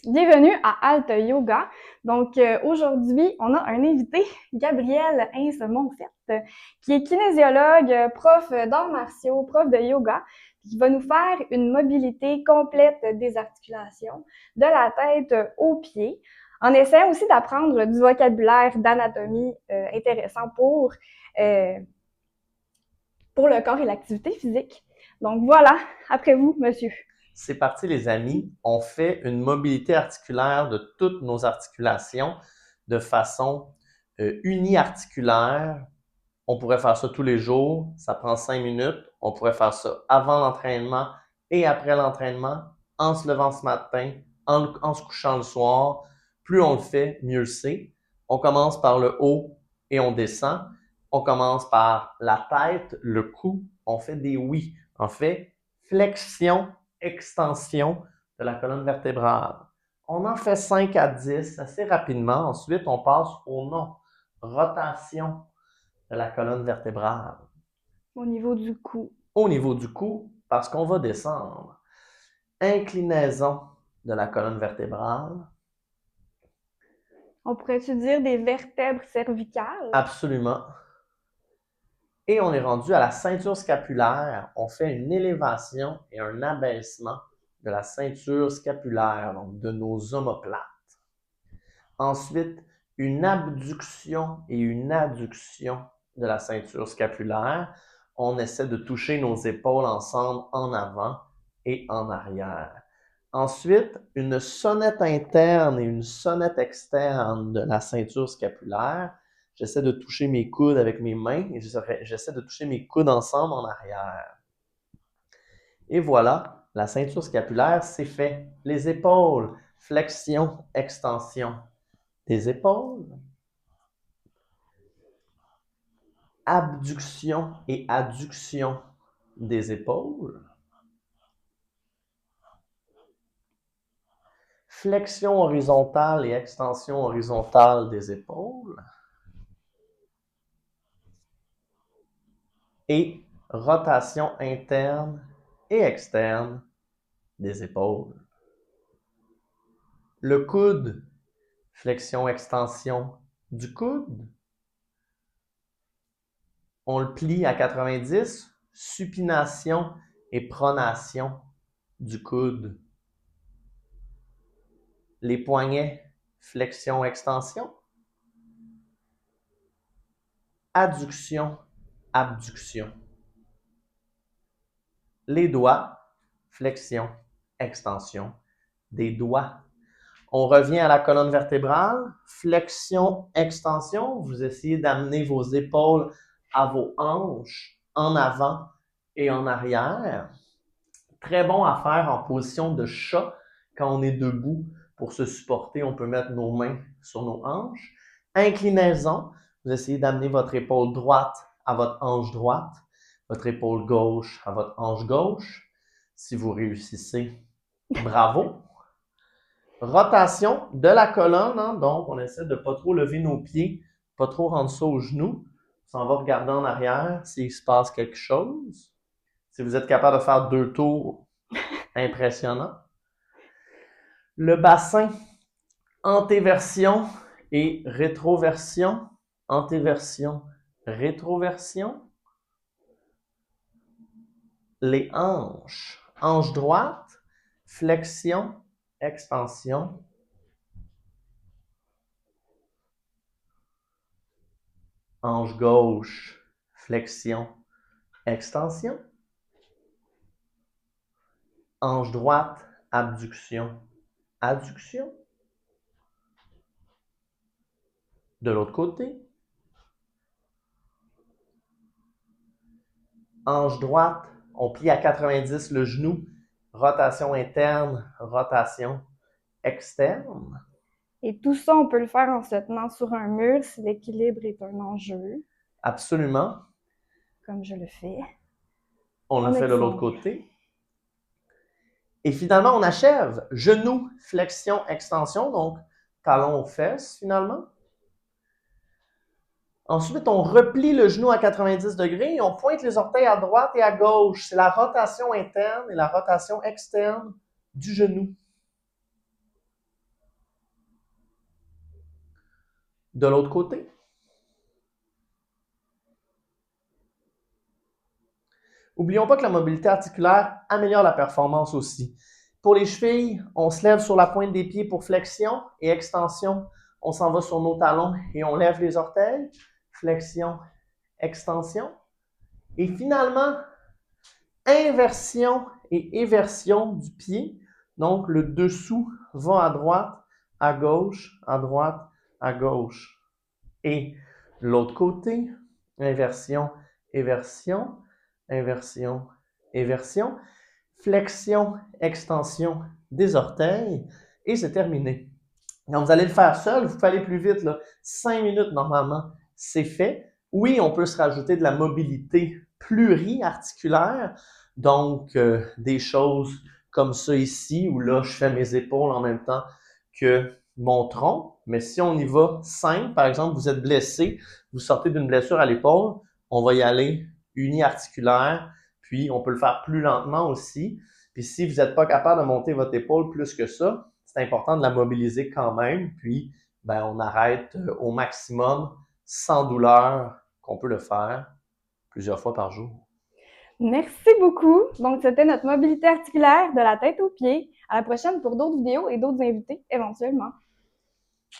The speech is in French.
Bienvenue à Alta Yoga. Donc aujourd'hui, on a un invité, Gabriel Hintze-Monfette, qui est kinésiologue, prof d'arts martiaux, prof de yoga, qui va nous faire une mobilité complète des articulations, de la tête aux pieds, en essayant aussi d'apprendre du vocabulaire d'anatomie intéressant euh, pour le corps et l'activité physique. Donc voilà, après vous, monsieur. C'est parti, les amis. On fait une mobilité articulaire de toutes nos articulations de façon uniarticulaire. On pourrait faire ça tous les jours. Ça prend 5 minutes. On pourrait faire ça avant l'entraînement et après l'entraînement, en se levant ce matin, en se couchant le soir. Plus on le fait, mieux c'est. On commence par le haut et on descend. On commence par la tête, le cou. On fait des oui. On fait flexion, extension de la colonne vertébrale. On en fait 5 à 10 assez rapidement. Ensuite, on passe au non. Rotation de la colonne vertébrale. Au niveau du cou. Au niveau du cou, parce qu'on va descendre. Inclinaison de la colonne vertébrale. On pourrait-tu dire des vertèbres cervicales? Absolument. Et on est rendu à la ceinture scapulaire. On fait une élévation et un abaissement de la ceinture scapulaire, donc de nos omoplates. Ensuite, une abduction et une adduction de la ceinture scapulaire. On essaie de toucher nos épaules ensemble en avant et en arrière. Ensuite, une sonnette interne et une sonnette externe de la ceinture scapulaire. J'essaie de toucher mes coudes avec mes mains et j'essaie de toucher mes coudes ensemble en arrière. Et voilà, la ceinture scapulaire, c'est fait. Les épaules, flexion, extension des épaules. Abduction et adduction des épaules. Flexion horizontale et extension horizontale des épaules. Et rotation interne et externe des épaules. Le coude, flexion-extension du coude. On le plie à 90, supination et pronation du coude. Les poignets, flexion-extension. Adduction, abduction. Les doigts, flexion, extension des doigts. On revient à la colonne vertébrale, flexion, extension. Vous essayez d'amener vos épaules à vos hanches, en avant et en arrière. Très bon à faire en position de chat quand on est debout. Pour se supporter, on peut mettre nos mains sur nos hanches. Inclinaison, vous essayez d'amener votre épaule droite à votre hanche droite, votre épaule gauche à votre hanche gauche. Si vous réussissez, bravo. Rotation de la colonne, hein, donc on essaie de ne pas trop lever nos pieds, pas trop rendre ça aux genoux. On s'en va regarder en arrière s'il se passe quelque chose. Si vous êtes capable de faire 2 tours, impressionnant. Le bassin, antéversion et rétroversion. Antéversion, rétroversion. Les hanches. Hanche droite, flexion, extension. Hanche gauche, flexion, extension. Hanche droite, abduction, adduction. De l'autre côté. Hanche droite, on plie à 90 le genou. Rotation interne, rotation externe. Et tout ça, on peut le faire en se tenant sur un mur si l'équilibre est un enjeu, Absolument. comme je le fais. On le En fait de l'autre extérieur. côté. Et finalement, on achève. Genou, flexion, extension. Donc, talon aux fesses, finalement. Ensuite, on replie le genou à 90 degrés et on pointe les orteils à droite et à gauche. C'est la rotation interne et la rotation externe du genou. De l'autre côté. N'oublions pas que la mobilité articulaire améliore la performance aussi. Pour les chevilles, on se lève sur la pointe des pieds pour flexion et extension. On s'en va sur nos talons et on lève les orteils. Flexion, extension. Et finalement, inversion et éversion du pied. Donc, le dessous va à droite, à gauche, à droite, à gauche. Et l'autre côté, inversion, éversion, inversion, éversion, flexion, extension des orteils, et c'est terminé. Donc, vous allez le faire seul, vous pouvez aller plus vite, là. 5 minutes normalement, c'est fait. Oui, on peut se rajouter de la mobilité pluriarticulaire, donc des choses comme ça ici, où là, je fais mes épaules en même temps que mon tronc. Mais si on y va simple, par exemple, vous êtes blessé, vous sortez d'une blessure à l'épaule, on va y aller uniarticulaire, puis on peut le faire plus lentement aussi. Puis si vous n'êtes pas capable de monter votre épaule plus que ça, c'est important de la mobiliser quand même, puis ben, on arrête au maximum, sans douleur, qu'on peut le faire plusieurs fois par jour. Merci beaucoup. Donc, c'était notre mobilité articulaire de la tête aux pieds. À la prochaine pour d'autres vidéos et d'autres invités éventuellement.